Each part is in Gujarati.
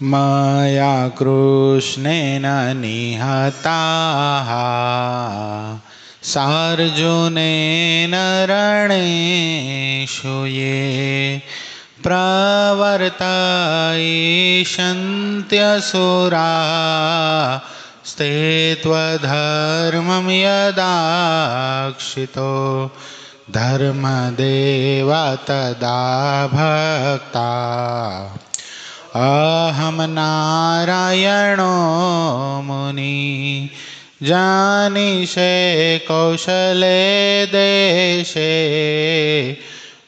मया कृष्णेन निहताः सार्जुनेन रणेषु ये प्रवर्तयिष्यन्त्यसुराः स्ते त्वधर्मं यदाक्षितो धर्मदेव तदा भक्ता अहम नारायणो मुनि जानीषे कौशले देशे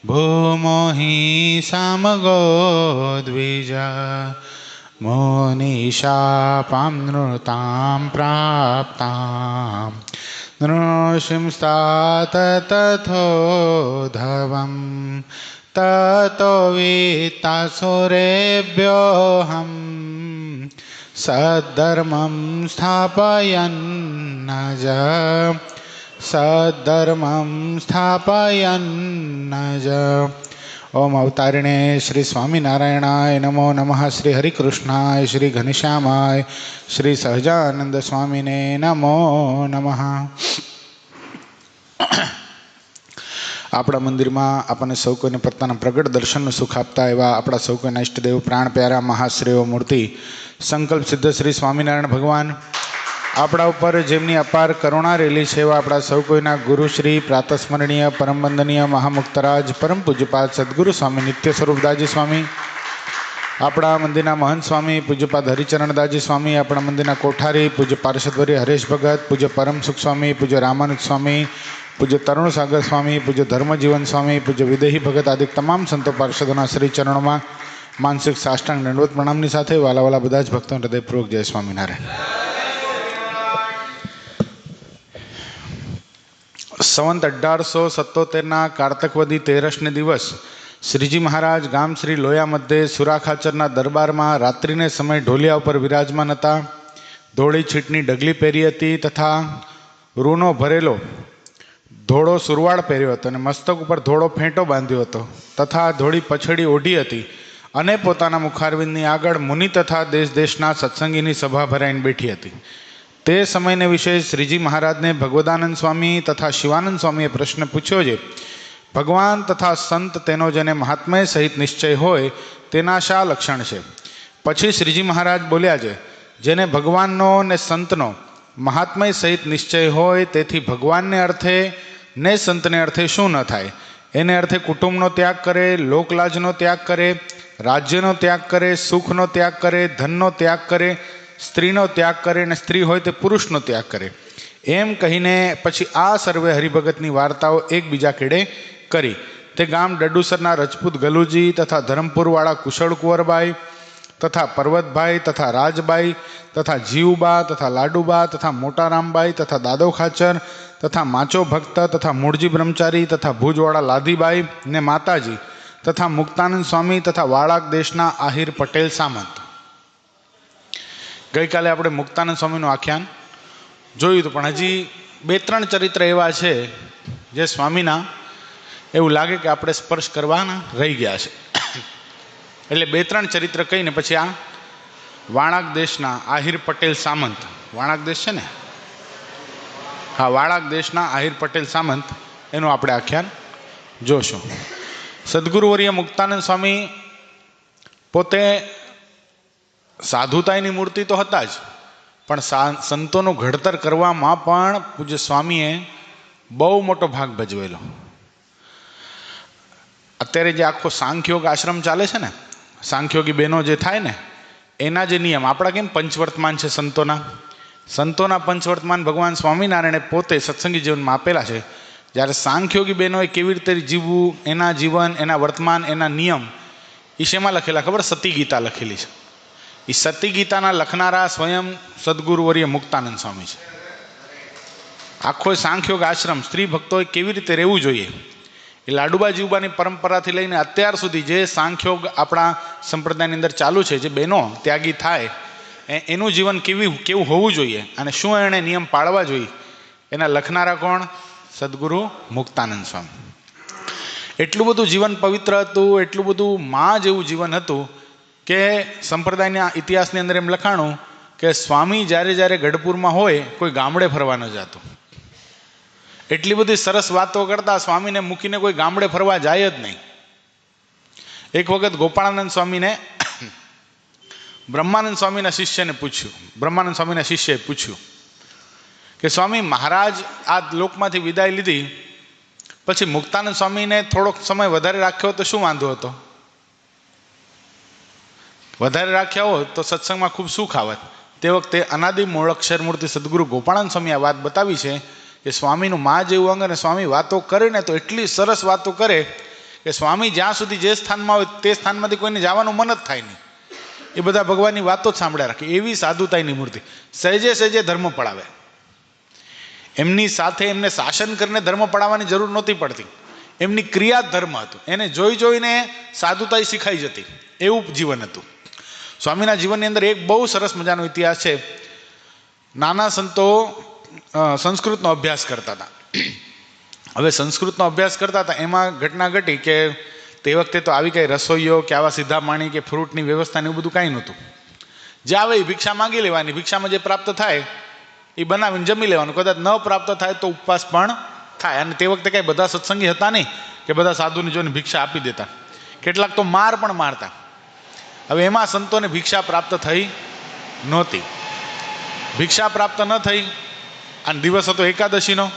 भूमो हि समगो द्विज मुनिशापां नृतां प्राप्तां नृसिंस्तात तथोधवम् ततो वित्तासुरेभ्योऽहं सद्धर्मं स्थापयन्नज। ओम अवतारिणे श्री स्वामीनारायणाय नमो नमः। श्री हरिकृष्णाय श्री घनश्यामाय श्री सहजानंद स्वामीने नमो नमः। આપણા મંદિરમાં આપણને સૌ કોઈને પોતાના પ્રગટ દર્શનનું સુખ આપતા એવા આપણા સૌ કોઈના ઈષ્ટદેવ પ્રાણ પ્યારા મહાશ્રેયો મૂર્તિ સંકલ્પ સિદ્ધ શ્રી સ્વામિનારાયણ ભગવાન આપણા ઉપર જેમની અપાર કરુણા રહેલી છે એવા આપણા સૌ કોઈના ગુરુશ્રી પ્રાતસ્મરણીય પરમ વંદનીય મહામુક્તરાજ પરમ પૂજ્યપાદ સદગુરુ સ્વામી નિત્ય સ્વરૂપદાસજી સ્વામી, આપણા મંદિરના મહંત સ્વામી પૂજ્યપાદ હરિચરણદાસજી સ્વામી, આપણા મંદિરના કોઠારી પૂજ્ય પાર્ષદવર્ય હરેશ ભગત, પૂજ્ય પરમ સુખ સ્વામી, પૂજ્ય રામાનુજ સ્વામી, પૂજ્ય તરુણ સાગર સ્વામી, પૂજ્ય ધર્મજીવન સ્વામી, પૂજ્ય વિદેહી ભગત આદિ તમામ સંતો પાર્ષદોના શ્રી ચરણોમાં માનસિક સાષ્ટાંગ દંડવત પ્રણામની સાથે વાલા બધા જ ભક્તો હૃદયપૂર્વક જય સ્વામિનારાયણ. સંવંત 1877ના કારતકવદી 13ને દિવસ શ્રીજી મહારાજ ગામ શ્રી લોયા મધ્યે સુરાખાચરના દરબારમાં રાત્રિને સમય ઢોલિયા ઉપર વિરાજમાન હતા. ધોળી છીટની ડગલી પહેરી હતી તથા રૂનો ભરેલો ધોળો સુરવાળ પહેર્યો હતો અને મસ્તક ઉપર ધોળો ફેંટો બાંધ્યો હતો તથા ધોળી પછડી ઓઢી હતી અને પોતાના મુખારવિંદની આગળ મુનિ તથા દેશ દેશના સત્સંગીની સભા ભરાઈને બેઠી હતી. તે સમયને વિશે શ્રીજી મહારાજને ભગવદાનંદ સ્વામી તથા શિવાનંદ સ્વામીએ પ્રશ્ન પૂછ્યો છે, ભગવાન તથા સંત તેનો જેને મહાત્મય સહિત નિશ્ચય હોય તેના શા લક્ષણ છે? પછી શ્રીજી મહારાજ બોલ્યા છે, જેને ભગવાનનો ને સંતનો મહાત્મય સહિત નિશ્ચય હોય તેથી ભગવાનને અર્થે ને સંતને અર્થે શું ન થાય? એને અર્થે કુટુંબનો ત્યાગ કરે, લોકલાજનો ત્યાગ કરે, રાજ્યનો ત્યાગ કરે, સુખનો ત્યાગ કરે, ધનનો ત્યાગ કરે, સ્ત્રીનો ત્યાગ કરે અને સ્ત્રી હોય તે પુરુષનો ત્યાગ કરે. એમ કહીને પછી આ સર્વે હરિભગતની વાર્તાઓ એકબીજા કેડે કરી. તે ગામ ડડુસરના રજપૂત ગલુજી તથા ધરમપુરવાળા કુશળ કુંવરબાઈ તથા પર્વતભાઈ તથા રાજબાઈ તથા જીવબા તથા લાડુબા તથા મોટારામબાઈ તથા દાદો ખાચર તથા માચો ભક્ત તથા મૂળજી બ્રહ્મચારી તથા ભુજવાળા લાધીબાઈ ને માતાજી તથા મુક્તાનંદ સ્વામી તથા વાળાક દેશના આહિર પટેલ સામંત. ગઈકાલે આપણે મુક્તાનંદ સ્વામીનું આખ્યાન જોયું હતું, પણ હજી 2-3 ચરિત્ર એવા છે જે સ્વામીના એવું લાગે કે આપણે સ્પર્શ કરવાના રહી ગયા છે. એટલે 2-3 ચરિત્ર કહીને પછી આ વાળાક દેશના આહિર પટેલ સામંત, વાળાક દેશ છે ને, હા, વાળાક દેશના આહિર પટેલ સામંત એનું આપણે આખ્યાન જોશું. સદગુરુવર્ય મુક્તાનંદ સ્વામી પોતે સાધુતાઈની મૂર્તિ તો હતા જ, પણ સંતોનું ઘડતર કરવામાં પણ પૂજ્ય સ્વામીએ બહુ મોટો ભાગ ભજવેલો. અત્યારે જે આખો સાંખ્યોગ આશ્રમ ચાલે છે ને, સાંખ્યોગી બહેનો જે થાય ને એના જે નિયમ આપણા કેમ પંચવર્તમાન છે સંતોના પંચવર્તમાન ભગવાન સ્વામિનારાયણે પોતે સત્સંગી જીવનમાં આપેલા છે. જ્યારે સાંખ્યોગી બહેનોએ કેવી રીતે જીવવું, એના જીવન, એના વર્તમાન, એના નિયમ એ શેમાં લખેલા ખબર? સતી ગીતા લખેલી છે. એ સતી ગીતાના લખનારા સ્વયં સદગુરુવર્ય મુક્તાનંદ સ્વામી છે. આખો સાંખ્યોગ આશ્રમ સ્ત્રી ભક્તોએ કેવી રીતે રહેવું જોઈએ એ લાડુબા જીવબાની પરંપરાથી લઈને અત્યાર સુધી જે સાંખ્યોગ આપણા સંપ્રદાયની અંદર ચાલુ છે, જે બહેનો ત્યાગી થાય એનું જીવન કેવું હોવું જોઈએ અને શું એણે નિયમ પાળવા જોઈએ એના લખનારા કોણ? સદગુરુ મુક્તાનંદ સ્વામી. એટલું બધું જીવન પવિત્ર હતું, એટલું બધું માં જેવું જીવન હતું કે સંપ્રદાયના ઇતિહાસની અંદર એમ લખાણું કે સ્વામી જ્યારે જ્યારે ગઢપુરમાં હોય કોઈ ગામડે ફરવા ન જતું. એટલી બધી સરસ વાતો કરતા, સ્વામીને મૂકીને કોઈ ગામડે ફરવા જાય જ નહીં. એક વખત ગોપાળાનંદ સ્વામીને બ્રહ્માનંદ સ્વામીના શિષ્યએ પૂછ્યું કે સ્વામી, મહારાજ આ લોકમાંથી વિદાય લીધી પછી મુક્તાનંદ સ્વામીને થોડોક સમય વધારે રાખ્યો તો શું વાંધો હતો? વધારે રાખ્યા હોત તો સત્સંગમાં ખૂબ સુખ આવત. તે વખતે અનાદિ મૂળ અક્ષરમૂર્તિ સદગુરુ ગોપાળાનંદ સ્વામી આ વાત બતાવી છે કે સ્વામીનું મા જેવું અંગ, અને સ્વામી વાતો કરે ને તો એટલી સરસ વાતો કરે કે સ્વામી જ્યાં સુધી જે સ્થાનમાં હોય તે સ્થાનમાંથી કોઈને જવાનું મન જ થાય નહીં. એ બધા ભગવાનની વાતો જ સાંભળ્યા રાખે. એવી સાધુતાઈની મૂર્તિ. સહેજે સહેજે ધર્મ પડાવે. એમની સાથે એમને શાસન કરીને ધર્મ પડાવવાની જરૂર નહોતી પડતી. એમની ક્રિયા જ ધર્મ હતું. એને જોઈ જોઈને સાધુતાઈ શીખાઈ જતી. એવું જીવન હતું. સ્વામીના જીવનની અંદર એક બહુ સરસ મજાનો ઇતિહાસ છે. નાના સંતો સંસ્કૃતનો અભ્યાસ કરતા હતા. હવે સંસ્કૃતનો અભ્યાસ કરતા હતા, એમાં ઘટના ઘટી કે તે વખતે તો આવી કંઈ રસોઈઓ કે આવા સીધા પાણી કે ફ્રૂટની વ્યવસ્થા ને એવું બધું કાંઈ નહોતું. જે આવે એ ભિક્ષા માંગી લેવાની, ભિક્ષામાં જે પ્રાપ્ત થાય એ બનાવીને જમી લેવાનું. કદાચ ન પ્રાપ્ત થાય તો ઉપવાસ પણ થાય. અને તે વખતે કાંઈ બધા સત્સંગી હતા નહીં કે બધા સાધુને જોઈને ભિક્ષા આપી દેતા. કેટલાક તો માર પણ મારતા. હવે એમાં સંતોને ભિક્ષા પ્રાપ્ત થઈ નહોતી. ભિક્ષા પ્રાપ્ત ન થઈ અને દિવસ હતો એકાદશીનો.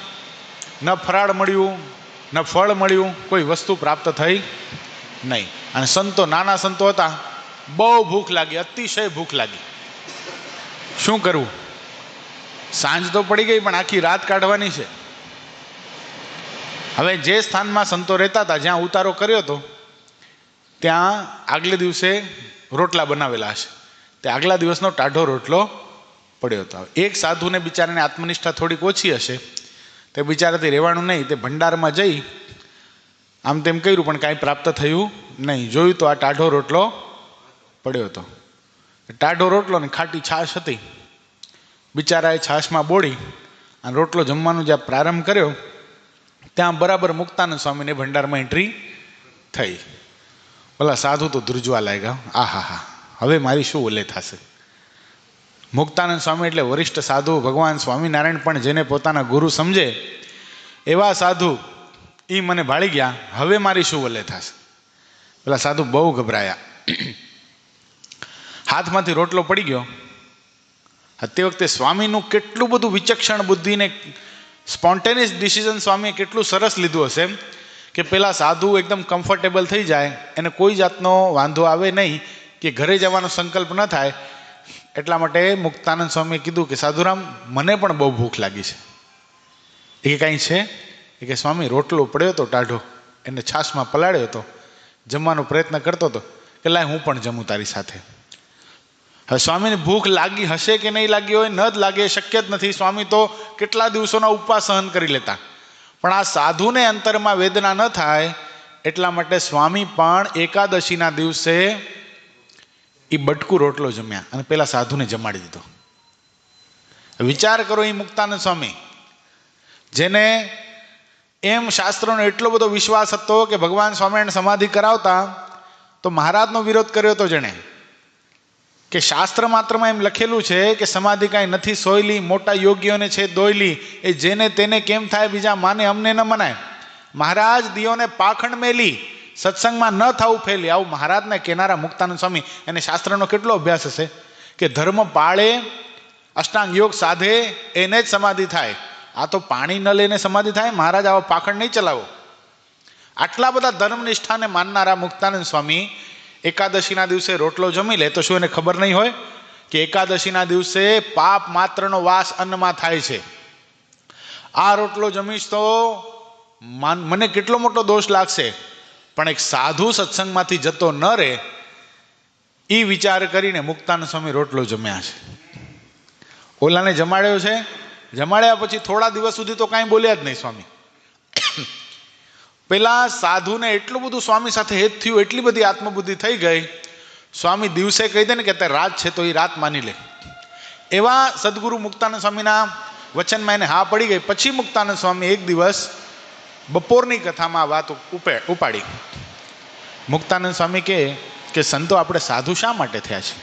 ન ફરાળ મળ્યું, ન ફળ મળ્યું, કોઈ વસ્તુ પ્રાપ્ત થઈ નહીં. અને સંતો, નાના સંતો હતા, બહુ ભૂખ લાગી, અતિશય ભૂખ લાગી. શું કરવું? સાંજ તો પડી ગઈ પણ આખી રાત કાઢવાની છે. હવે જે સ્થાનમાં સંતો રહેતા હતા, જ્યાં ઉતારો કર્યો હતો, ત્યાં આગલે દિવસે રોટલા બનાવેલા હશે. તે આગલા દિવસનો ટાઢો રોટલો પડ્યો હતો. એક સાધુને બિચારાને આત્મનિષ્ઠા થોડીક ઓછી હશે, તે બિચારાથી રહેવાનું નહીં. તે ભંડારમાં જઈ આમ તેમ કર્યું પણ કાંઈ પ્રાપ્ત થયું નહીં. જોયું તો આ ટાઢો રોટલો પડ્યો હતો. ટાઢો રોટલો ને ખાટી છાશ હતી. બિચારાએ છાશમાં બોળી અને રોટલો જમવાનું જ્યાં પ્રારંભ કર્યો ત્યાં બરાબર મુક્તાનંદ સ્વામીને ભંડારમાં એન્ટ્રી થઈ. ઓલા સાધુ તો ધ્રુજવા લાગ્યા. આહા હા, હવે મારી શું ઓલે થશે? મુક્તાનંદ સ્વામી એટલે વરિષ્ઠ સાધુ, ભગવાન સ્વામિનારાયણ પણ જેને પોતાના ગુરુ સમજે એવા સાધુ, એ મને ભાળી ગયા. હવે મારી શું વલે થશે? પેલા સાધુ બહુ ગભરાયા. હાથમાંથી રોટલો પડી ગયો. તે વખતે સ્વામીનું કેટલું બધું વિચક્ષણ બુદ્ધિને સ્પોન્ટેનિયસ ડિસિઝન સ્વામીએ કેટલું સરસ લીધું હશે કે પેલા સાધુ એકદમ કમ્ફર્ટેબલ થઈ જાય, એને કોઈ જાતનો વાંધો આવે નહીં, કે ઘરે જવાનો સંકલ્પ ન થાય. એટલા માટે મુક્તાનંદ સ્વામીએ કીધું કે સાધુરામ, મને પણ બહુ ભૂખ લાગી છે. એ કાંઈ છે? એ કે સ્વામી, રોટલો પડ્યો હતો ટાઢો, એને છાશમાં પલાળ્યો હતો, જમવાનો પ્રયત્ન કરતો હતો કે લાય હું પણ જમું તારી સાથે. હવે સ્વામીને ભૂખ લાગી હશે કે નહીં લાગી હોય, ન જ લાગે, શક્ય જ નથી. સ્વામી તો કેટલા દિવસોના ઉપવાસ સહન કરી લેતા. પણ આ સાધુને અંતરમાં વેદના ન થાય એટલા માટે સ્વામી પણ એકાદશીના દિવસે એ બટકું રોટલો જમ્યા અને પેલા સાધુને જમાડી દીધો. વિચાર કરો, એ મુક્તાનંદ સ્વામી, જેને એમ શાસ્ત્રોનો એટલો બધો વિશ્વાસ હતો કે ભગવાન સ્વામિનારાયણ સમાધિ કરાવતા તો મહારાજનો વિરોધ કર્યો હતો જેણે, કે શાસ્ત્ર માત્રમાં એમ લખેલું છે કે સમાધિ કાંઈ નથી સોયલી, મોટા યોગીઓને છે દોયલી, એ જેને તેને કેમ થાય બીજા માને અમને ન મનાય. મહારાજ દિયોને પાખંડ મેલી, સત્સંગમાં ન થવું ફેલી. આવું મહારાજને કેનારા મુક્તાનંદ સ્વામી, એને શાસ્ત્રનો કેટલો અભ્યાસ હશે કે ધર્મ પાળે, અષ્ટાંગ યોગ સાધે, એને જ સમાધિ થાય. આ તો પાણી ન લઈને સમાધિ થાય? મહારાજ આવો પાખંડ નહીં ચલાવો. આટલા બધા ધર્મનિષ્ઠાને માનનારા મુક્તાનંદ સ્વામી એકાદશીના દિવસે રોટલો જમી લે તો શું એને ખબર નહીં હોય કે એકાદશીના દિવસે પાપ માત્રનો વાસ અન્નમાં થાય છે? આ રોટલો જમીશ તો મને કેટલો મોટો દોષ લાગશે, પણ એક સાધુ સત્સંગમાંથી જતો ન રહે એ વિચાર કરીને મુક્તાનંદ સ્વામી રોટલો જમ્યા છે. ઓલાને જમાડ્યો છે. જમાડ્યા પછી થોડા દિવસ સુધી તો કાંઈ બોલ્યા જ નહીં સ્વામી. પેલા સાધુને એટલું બધું સ્વામી સાથે હેત થયું, એટલી બધી આત્મબુદ્ધિ થઈ ગઈ, સ્વામી દિવસે કહી દે ને કે અત્યારે રાત છે તો એ રાત માની લે. એવા સદગુરુ મુક્તાનંદ સ્વામીના વચનમાં એને હા પડી ગઈ. પછી મુક્તાનંદ સ્વામી એક દિવસ બપોરની કથામાં વાત ઉપાડી. મુક્તાનંદ સ્વામી કે કે સંતો આપણે સાધુ શા માટે થયા છે?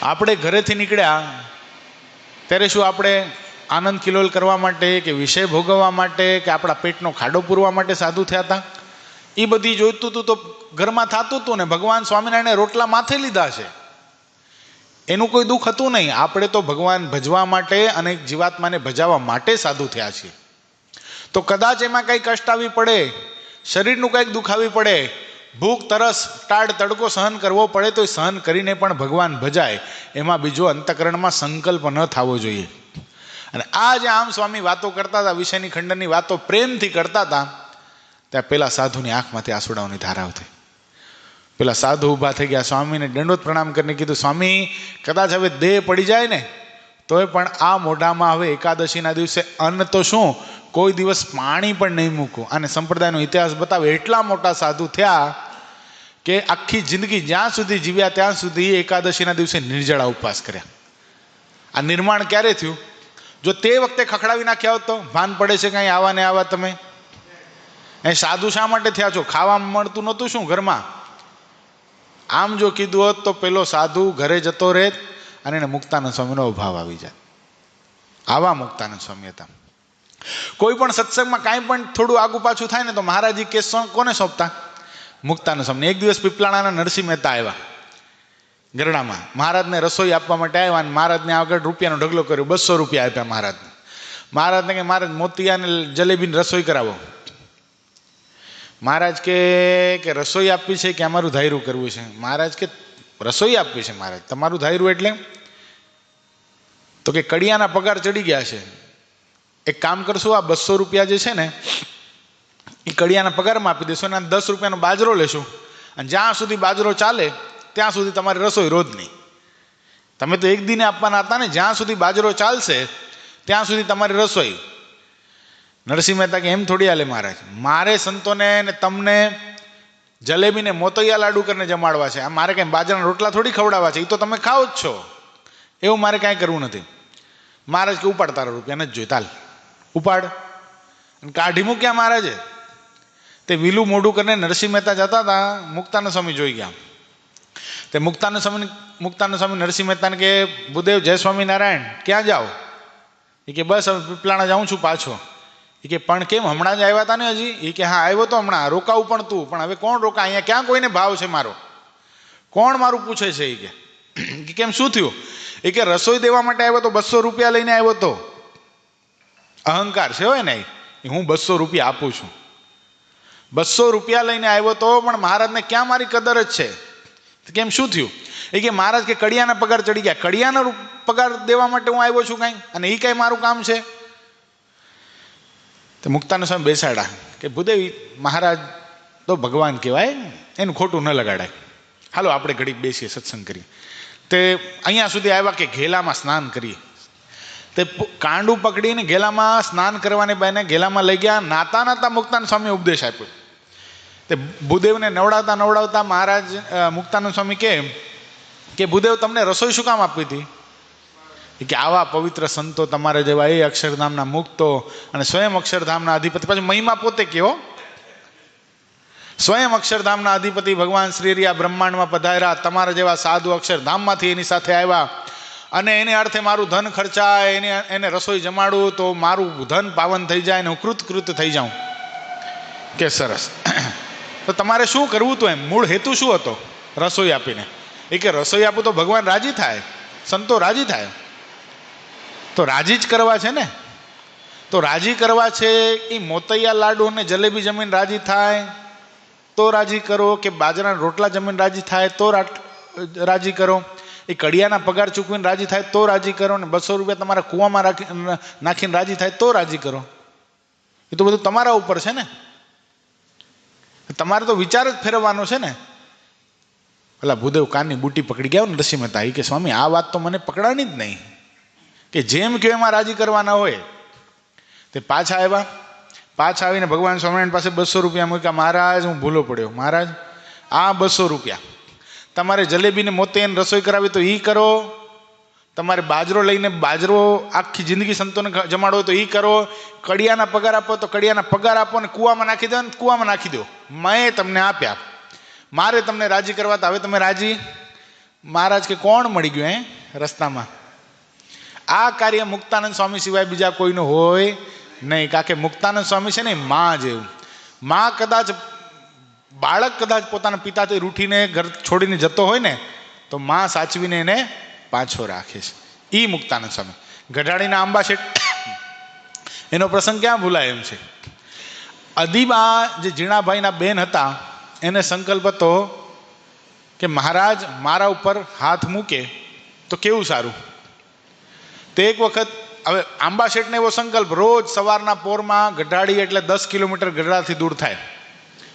આપણે ઘરેથી નીકળ્યા ત્યારે શું આપણે આનંદ કિલોલ કરવા માટે કે વિષય ભોગવવા માટે કે આપણા પેટનો ખાડો પૂરવા માટે સાધુ થયા હતા? એ બધી જોઈતું હતું તો ઘરમાં થતું હતું ને. ભગવાન સ્વામિનારાયણે રોટલા માથે લીધા છે, એનું કોઈ દુઃખ હતું નહીં. આપણે તો ભગવાન ભજવા માટે અને જીવાત્માને ભજાવવા માટે સાધુ થયા છીએ. તો કદાચ એમાં કંઈ કષ્ટ આવી પડે, શરીરનું કંઈક દુઃખ આવી પડે, ભૂખ તરસ ટાઢ તડકો સહન કરવો પડે તો સહન કરીને પણ ભગવાન ભજાય, એમાં બીજો અંતઃકરણમાં સંકલ્પ ન થવો જોઈએ. અને આ જે આમ સ્વામી વાતો કરતા હતા, વિષયની ખંડનની વાતો પ્રેમથી કરતા હતા, ત્યાં પેલા સાધુની આંખમાંથી આંસુડાઓની ધારાઓ થઈ. પેલા સાધુ ઊભા થઈ ગયા, સ્વામીને દંડોત પ્રણામ કરીને કીધું, સ્વામી કદાચ હવે દેહ પડી જાય ને તોય પણ આ મોઢામાં હવે એકાદશીના દિવસે અન્ન તો શું, કોઈ દિવસ પાણી પણ નહીં મૂકું. અને સંપ્રદાયનો ઇતિહાસ બતાવે એટલા મોટા સાધુ થયા કે આખી જિંદગી જ્યાં સુધી જીવ્યા ત્યાં સુધી એકાદશીના દિવસે નિર્જળા ઉપવાસ કર્યા. આ નિર્માણ ક્યારે થયું? જો તે વખતે ખખડાવી નાખ્યા હોત તો ભાન પડે છે કાંઈ આવા ને આવા તમે? એ સાધુ શા માટે થયા છો? ખાવા મળતું નહોતું શું ઘરમાં? આમ જો કીધું હોત તો પેલો સાધુ ઘરે જતો રહે અને એને મુક્તાનંદ સ્વામીનો અભાવ આવી જાય. આવા મુક્તાનંદ સ્વામી હતા. કોઈ પણ સત્સંગમાં કાંઈ પણ થોડું આગુ પાછું થાય ને તો મહારાજી કેસ કોને સોંપતા? મુક્તાનંદ સ્વામી. એક દિવસ પીપળાણાના નરસિંહ મહેતા આવ્યા ગરડામાં, મહારાજને રસોઈ આપવા માટે આવ્યા અને મહારાજને આગળ રૂપિયાનો ઢગલો કર્યો. 200 રૂપિયા આપ્યા મહારાજને. મહારાજને કે મહારાજ મોતિયા અને જલેબીની રસોઈ કરાવો. મહારાજ કે રસોઈ આપવી છે કે અમારું ધાયરું કરવું છે? મહારાજ કે રસોઈ આપવી છે. મહારાજ તમારું ધાયરું એટલે? તો કે કડિયાના પગાર ચડી ગયા છે, એક કામ કરશું, આ 200 રૂપિયા જે છે ને એ કડિયાના પગારમાં આપી દેશો અને 10 રૂપિયાનો બાજરો લેશું અને જ્યાં સુધી બાજરો ચાલે ત્યાં સુધી તમારી રસોઈ રોજ નહીં. તમે તો એક દિને આપવાના હતા ને, જ્યાં સુધી બાજરો ચાલશે ત્યાં સુધી તમારી રસોઈ. નરસિંહ મહેતા કે એમ થોડી હાલે મહારાજ, મારે સંતોને ને તમને જલેબીને મોતૈયા લાડુ કરીને જમાડવા છે. આ મારે કંઈ બાજરાના રોટલા થોડી ખવડાવવા છે, એ તો તમે ખાઓ જ છો, એવું મારે કાંઈ કરવું નથી. મહારાજ કે ઉપાડ તારા રૂપિયા નથી જોઈ, તાલ ઉપાડ. કાઢી મૂક્યા મહારાજે. તે વિલું મોઢું કરીને નરસિંહ મહેતા જતા હતા, મુક્તાનંદ સ્વામી જોઈ ગયા. તે મુક્તાનંદ સ્વામી નરસિંહ મહેતાને કે ભૂદેવ જય સ્વામિનારાયણ, ક્યાં જાઓ? એ કે બસ હવે પીપળાણા જાઉં છું પાછો. એ કે પણ કેમ, હમણાં જ આવ્યા હતા ને હજી? એ કે હા આવ્યો તો હમણાં, રોકાવું પણ તું, પણ હવે કોણ રોકા? અહીંયા ક્યાં કોઈને ભાવ છે મારો? કોણ મારું પૂછે છે? એ કે કેમ શું થયું? એ કે રસોઈ દેવા માટે આવ્યો તો 200 રૂપિયા લઈને આવ્યો તો. અહંકાર છે હોય ને, હું 200 રૂપિયા આપું છું, 200 રૂપિયા લઈને આવ્યો તો, પણ મહારાજને ક્યાં મારી કદર જ છે? કેમ શું થયું? એ કે મહારાજ કે કડિયાના પગાર ચડી ગયા. કડિયાના પગાર દેવા માટે હું આવ્યો છું કાંઈ, અને એ કાંઈ મારું કામ છે? તો મુક્તાનંદ સ્વામી બેસાડ્યા કે ભૂદેવ મહારાજ તો ભગવાન કહેવાય, એનું ખોટું ન લગાડાય, હાલો આપણે ઘડીક બેસીએ સત્સંગ કરીએ. તે અહીંયા સુધી આવ્યા કે ઘેલામાં સ્નાન કરીએ. તે કાંડું પકડીને ઘેલામાં સ્નાન કરવાને બહાને ઘેલામાં લઈ ગયા. નાતા નાતા મુક્તાનંદ સ્વામી ઉપદેશ આપ્યો. તે ભૂદેવને નવડાવતા મહારાજ મુક્તાનંદ સ્વામી કે ભૂદેવ તમને રસોઈ શું કામ આપી હતી? કે આવા પવિત્ર સંતો તમારે જેવા, એ અક્ષરધામના મુક્તો અને સ્વયં અક્ષરધામના અધિપતિ, પછી મહિમા પોતે કેવો, સ્વયં અક્ષરધામના અધિપતિ ભગવાન શ્રી આ બ્રહ્માંડમાં પધાર્યા, તમારા જેવા સાધુ અક્ષરધામમાંથી એની સાથે આવ્યા અને એને અર્થે મારું ધન ખર્ચાય, એને રસોઈ જમાડું તો મારું ધન પાવન થઈ જાય અને હું કૃત થઈ જાઉં. કે સરસ, તો તમારે શું કરવું હતું? એમ મૂળ હેતુ શું હતો રસોઈ આપીને? એ કે રસોઈ આપું તો ભગવાન રાજી થાય, સંતો રાજી થાય. તો રાજી જ કરવા છે ને, તો રાજી કરવા છે. એ મોતૈયા લાડુ અને જલેબી જમીન રાજી થાય તો રાજી કરો, કે બાજરાના રોટલા જમીન રાજી થાય તો રાજી કરો, એ કડિયાના પગાર ચૂકવીને રાજી થાય તો રાજી કરો, ને 200 રૂપિયા તમારા કૂવામાં નાખીને રાજી થાય તો રાજી કરો. એ તો બધું તમારા ઉપર છે ને, તમારે તો વિચાર જ ફેરવવાનો છે ને. પેલા ભૂદેવ કાનની બુટી પકડી ગયા નરસિંહ મહેતા. એ કે સ્વામી આ વાત તો મને પકડાણી જ નહીં, કે જેમ કે એમાં રાજી કરવાના હોય. તે પાછા આવ્યા, પાછા આવીને ભગવાન સ્વામિનારાયણ પાસે 200 રૂપિયા મૂક્યા. મહારાજ હું ભૂલો પડ્યો, મહારાજ આ 200 રૂપિયા, તમારે જલેબીને મોતેને રસોઈ કરાવી તો એ કરો, તમારે બાજરો લઈને બાજરો આખી જિંદગી સંતોને જમાડો તો એ કરો, કડિયાના પગાર આપો તો કડિયાના પગાર આપો, ને કૂવામાં નાખી દો ને કૂવામાં નાખી દો. મેં તમને આપ્યા, મારે તમને રાજી કરવા, તો હવે તમે રાજી? મહારાજ કે કોણ મળી ગયું રસ્તામાં? આ કાર્ય મુક્તાનંદ સ્વામી સિવાય બીજા કોઈનું હોય નહીં. કારણ કે મુક્તાનંદ સ્વામી છે ને માં જેવું. માં કદાચ, બાળક કદાચ પોતાના પિતાથી રૂઠીને ઘર છોડીને જતો હોય ને, તો માં સાચવીને એને પાછો રાખે છે. એ મુક્તાનંદ સ્વામી. ગઢાળીના આંબા શેઠ, એનો પ્રસંગ ક્યાં ભૂલાય એમ છે. અદીબા જે જીણાભાઈના બેન હતા, એને સંકલ્પ હતો કે મહારાજ મારા ઉપર હાથ મૂકે તો કેવું સારું. તે એક વખત, હવે આંબા શેઠને એવો સંકલ્પ, રોજ સવારના પોરમાં, ગઢાળી એટલે 10 કિલોમીટર ગઢડાથી દૂર થાય,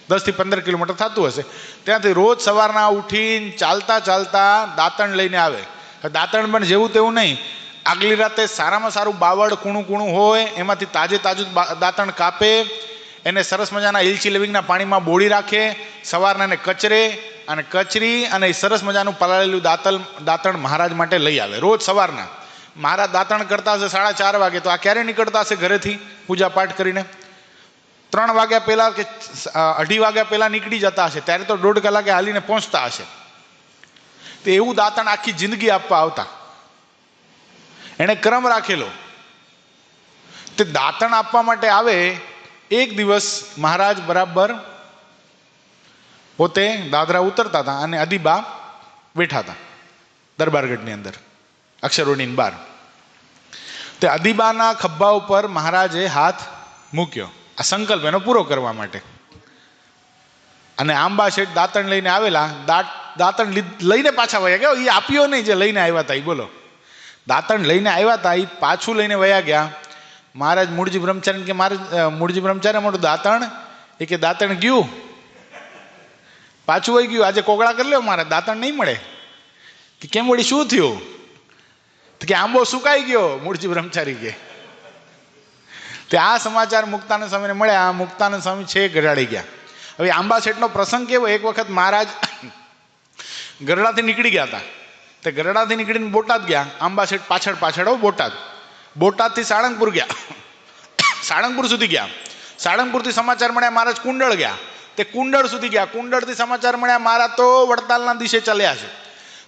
10 થી 15 કિલોમીટર થતું હશે, ત્યાંથી રોજ સવારના ઉઠીને ચાલતા ચાલતા દાંતણ લઈને આવે. દાંતણ પણ જેવું તેવું નહીં, આગલી રાતે સારામાં સારું બાવળ કૂણું કૂણું હોય એમાંથી તાજે તાજું દાંતણ કાપે, એને સરસ મજાના ઇલચી લવિંગના પાણીમાં બોળી રાખે, સવારના એને કચરે અને કચરી અને સરસ મજાનું પલાળેલું દાંતણ મહારાજ માટે લઈ આવે રોજ સવારના. મહારાજ દાંતણ કરતા હશે 4:30 વાગે, તો આ ક્યારે નીકળતા હશે ઘરેથી પૂજા પાઠ કરીને? 3 વાગ્યા પહેલા કે 2:30 વાગ્યા પહેલા નીકળી જતા હશે, ત્યારે તો 1.5 કલાકે હાલીને પહોંચતા હશે. તો એવું દાંતણ આખી જિંદગી આપવા આવતા. એણે ક્રમ રાખેલો. તે દાંતણ આપવા માટે આવે. એક દિવસ મહારાજ બરાબર પોતે દાદરા ઉતરતા હતા અને અદીબા બેઠા હતા દરબારગઢની અંદર, અક્ષરોડીની બહાર. તે અદીબાના ખભા ઉપર મહારાજે હાથ મૂક્યો, આ સંકલ્પ એનો પૂરો કરવા માટે. અને આંબા શેઠ દાંતણ લઈને આવેલા, દાંતણ લઈને પાછા વયા ગયા. એ આપ્યો નહીં જે લઈને આવ્યા હતા, એ બોલો. દાંતણ લઈને આવ્યા હતા, એ પાછું લઈને વયા ગયા. મહારાજ મૂળજી બ્રહ્મચારી કે મહારાજ મૂળજી બ્રહ્મચારી મોટું દાંતણ, એ કે દાંતણ ગયું, પાછું વહી ગયું. આજે કોગળા કરી લ્યો મારે, દાંતણ નહીં મળે. કે કેમ વળી, શું થયું? કે આંબો સુકાઈ ગયો. મૂળજી બ્રહ્મચારી કે તે આ સમાચાર મુક્તાનંદ સ્વામીને મળ્યા. મુક્તાનંદ સ્વામી છે ગઢાળી ગયા. હવે આંબા શેઠનો પ્રસંગ કેવો, એક વખત મહારાજ ગરડાથી નીકળી ગયા હતા. તે ગરડાથી નીકળીને બોટાદ ગયા. આંબા શેઠ પાછળ પાછળ બોટાદ, બોટાદથી સાળંગપુર ગયા, સાળંગપુર સુધી ગયા. સાળંગપુરથી સમાચાર મળ્યા મહારાજ કુંડળ ગયા. તે કુંડળ સુધી ગયા. કુંડળથી સમાચાર મળ્યા મહારાજ તો વડતાલના દિશે ચાલ્યા છે.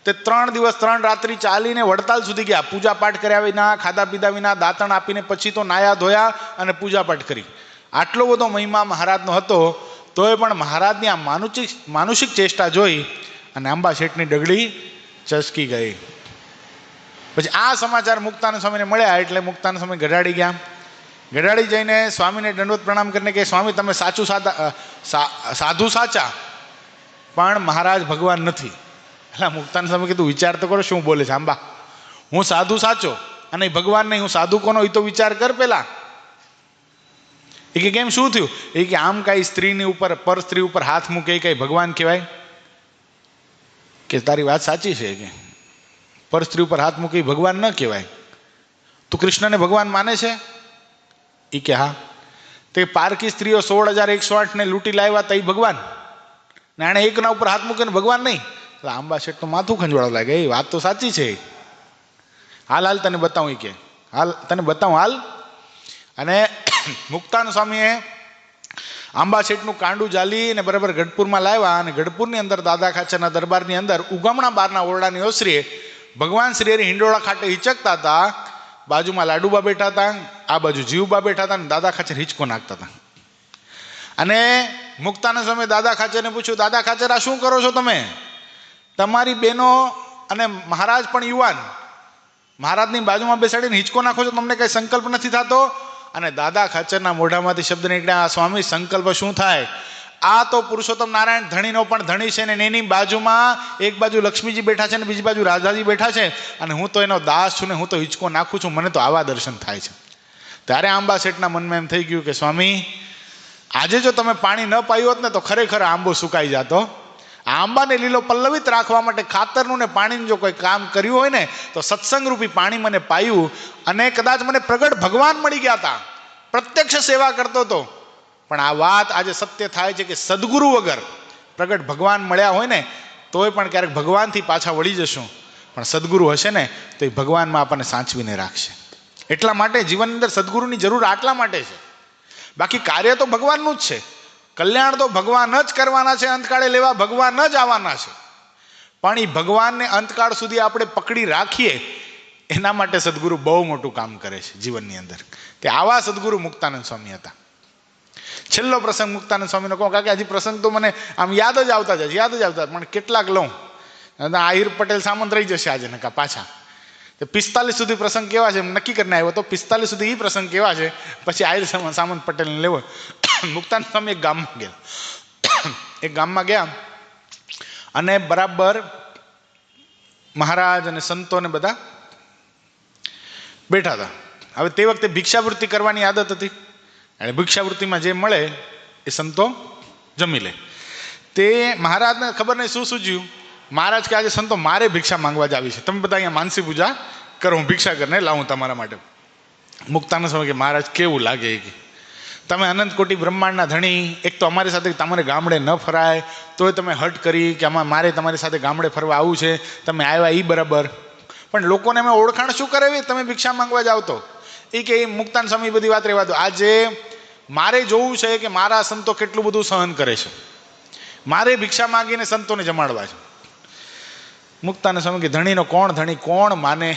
તે 3 દિવસ 3 રાત્રિ ચાલીને વડતાલ સુધી ગયા. પૂજા પાઠ કર્યા વિના, ખાધા પીધા વિના, દાંતણ આપીને પછી તો નાયા ધોયા અને પૂજા પાઠ કરી. આટલો બધો મહિમા મહારાજનો હતો, તોય પણ મહારાજની આ માનુષિક ચેષ્ટા જોઈ અને આંબા શેઠની ડગડી ચસકી ગઈ. પછી આ સમાચાર મુક્તાનંદ સ્વામીને મળ્યા એટલે મુક્તાનંદ સ્વામી ગઢાળી ગયા. ગઢાળી જઈને સ્વામીને દંડવત પ્રણામ કરીને કે સ્વામી તમે સાધુ સાચા, પણ મહારાજ ભગવાન નથી. એટલે મુક્તાનંદ સ્વામી કીધું વિચાર તો કરો શું બોલે છે આંબા. હું સાધુ સાચો અને ભગવાન નહીં, હું સાધુ કોનો એ તો વિચાર કર પેલા. એ કે કેમ, શું થયું? એ કે આમ કઈ સ્ત્રીની ઉપર, પર સ્ત્રી ઉપર હાથ મૂકે કઈ ભગવાન કહેવાય? કે તારી વાત સાચી છે, કે પર સ્ત્રી ઉપર હાથ મૂકી ભગવાન ન કહેવાય. તું કૃષ્ણને ભગવાન માને છે? એ કે હા. તે પારકી સ્ત્રીઓ 16,108 ને લૂંટી લાવ્યા હતા, એ ભગવાન ને આણે એકના ઉપર હાથ મૂકીને ભગવાન નહીં? આંબા શેઠ તો માથું ખંજવાળવા લાગે. એ વાત તો સાચી છે. હાલ તને બતાવું. એ કે હાલ તને બતાવું, હાલ. અને મુક્તાનંદ સ્વામીએ આંબા શેઠનું કાંડું જાલી અને બરાબર ગઢપુરમાં લાવ્યા. અને ગઢપુરની અંદર દાદા ખાચરના દરબારની અંદર ઉગમણા બારના ઓરડાની ઓસરીએ ભગવાન શ્રી હરિ હિંડોળા ખાટે હિચકતા હતા. બાજુમાં લાડુબા બેઠા હતા, આ બાજુ જીવબા બેઠા હતા, અને દાદા ખાચર હિંચકો નાખતા હતા. અને મુક્તાનંદ સ્વામી દાદા ખાચરને પૂછ્યું, દાદા ખાચર આ શું કરો છો તમે? તમારી બહેનો અને મહારાજ પણ યુવાન, મહારાજની બાજુમાં બેસાડીને હિંચકો નાખો છો, તમને કઈ સંકલ્પ નથી થતો? અને દાદા ખાચરના મોઢામાંથી શબ્દ નીકળ્યા, સ્વામી સંકલ્પ શું થાય? આ તો પુરુષોત્તમ નારાયણ ધણીનો પણ ધણી છે, ને એની બાજુમાં એક બાજુ લક્ષ્મીજી બેઠા છે ને બીજી બાજુ રાધાજી બેઠા છે, અને હું તો એનો દાસ છું ને હું તો હિંચકો નાખું છું, મને તો આવા દર્શન થાય છે. ત્યારે આંબા શેઠના મનમાં એમ થઈ ગયું કે સ્વામી આજે જો તમે પાણી ન પાયું હોત ને તો ખરેખર આંબો સુકાઈ જતો. આ આંબાને લીલો પલ્લવિત રાખવા માટે ખાતરનું ને પાણીનું જો કોઈ કામ કર્યું હોય ને તો સત્સંગ રૂપી પાણી મને પાયું, અને કદાચ મને પ્રગટ ભગવાન મળી ગયા હતા, પ્રત્યક્ષ સેવા કરતો હતો. પણ આ વાત આજે સત્ય થાય છે કે સદગુરુ વગર પ્રગટ ભગવાન મળ્યા હોય ને તોય પણ ક્યારેક ભગવાનથી પાછા વળી જશું, પણ સદગુરુ હશે ને તો એ ભગવાનમાં આપણને સાચવીને રાખશે. એટલા માટે જીવનની અંદર સદગુરુની જરૂર આટલા માટે છે. બાકી કાર્ય તો ભગવાનનું જ છે, કલ્યાણ તો ભગવાન જ કરવાના છે, અંતકાળે લેવા ભગવાન જ આવવાના છે. પણ એ ભગવાનને અંતકાળ સુધી આપણે પકડી રાખીએ એના માટે સદગુરુ બહુ મોટું કામ કરે છે જીવનની અંદર. તે આવા સદગુરુ મુક્તાનંદ સ્વામી હતા. છેલ્લો પ્રસંગ મુક્તાનંદ સ્વામીનો કહો, કારણ કે હજી પ્રસંગ તો મને આમ યાદ જ આવતા પણ કેટલાક લઉં. આહિર પટેલ સામંત રહી જશે આજે નકા પાછા. 45 સુધી પ્રસંગ કેવા છે નક્કી કરીને આવ્યો તો 45 સુધી એ પ્રસંગ કેવા છે, પછી આહિર સામંત પટેલને લેવો. મુક્તાનંદ સ્વામી એક ગામમાં ગયા અને બરાબર મહારાજ અને સંતો ને બધા બેઠા હતા. હવે તે વખતે ભિક્ષાવૃત્તિ કરવાની આદત હતી, અને ભિક્ષાવૃત્તિમાં જે મળે એ સંતો જમી લે. તે મહારાજને ખબર નહીં શું સૂજ્યું. મહારાજ કે આજે સંતો મારે ભિક્ષા માંગવા જ આવી છે, તમે બધા અહીંયા માનસી પૂજા કરો, હું ભિક્ષા કરીને લાવું તમારા માટે. મુક્તાનંદ સ્વામી કે મહારાજ કેવું લાગે કે તમે અનંત કોટી બ્રહ્માંડના ધણી, એક તો અમારી સાથે તમારે ગામડે ન ફરાય તોય તમે હટ કરી કે મારે તમારી સાથે ગામડે ફરવા આવવું છે, તમે આવ્યા એ બરાબર, પણ લોકોને અમે ઓળખાણ શું કરાવી, તમે ભિક્ષા માંગવા જાવ તો. એ કે મુક્તાનંદ સ્વામી બધી વાત રહેવા દો, આજે મારે જોવું છે કે મારા સંતો કેટલું બધું સહન કરે છે, મારે ભિક્ષા માંગીને સંતોને જમાડવા છે. મુક્તાનંદ સ્વામી કે ધણીનો કોણ ધણી કોણ માને,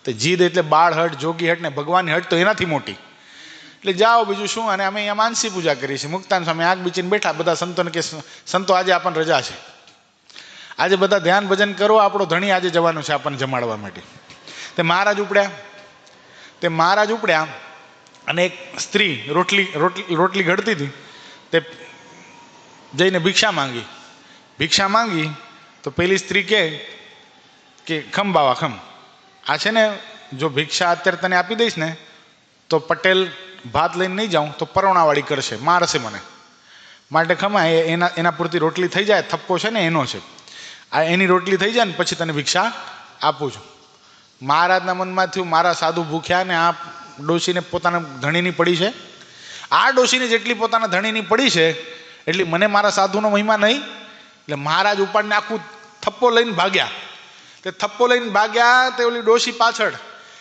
તે જીદ એટલે બાળ હટ, જોગી હટ ને ભગવાનની હટ તો એનાથી મોટી, એટલે જાઓ બીજું શું. અને અમે અહીંયા માનસી પૂજા કરી છે. મુક્તાનંદ સ્વામી આંખ બીચીને બેઠા. બધા સંતોને કે સંતો આજે આપણને રજા છે, આજે બધા ધ્યાન ભજન કરો, આપણો ધણી આજે જવાનું છે આપણને જમાડવા માટે. તે મહારાજ ઉપડ્યા અને એક સ્ત્રી રોટલી ઘડતી હતી, તે જઈને ભિક્ષા માંગી તો પેલી સ્ત્રી કે ખમ બાવા ખમ, આ છે ને જો ભિક્ષા અત્યારે તને આપી દઈશ ને તો પટેલ ભાત લઈને નહીં જાઉં તો પરોણાવાળી કરશે, મારશે મને, માટે ખમા એના પૂરતી રોટલી થઈ જાય, થપ્પો છે ને એનો છે, આ એની રોટલી થઈ જાય ને પછી તને ભિક્ષા આપું છું. મહારાજના મનમાં થયું મારા સાધુ ભૂખ્યા ને આ ડોશીને પોતાના ધણીની પડી છે, આ ડોશીને જેટલી પોતાના ધણીની પડી છે એટલી મને મારા સાધુનો મહિમા નહીં. એટલે મહારાજ ઉપાડને આખું થપ્પો લઈને ભાગ્યા. તે ઓલી ડોશી પાછળ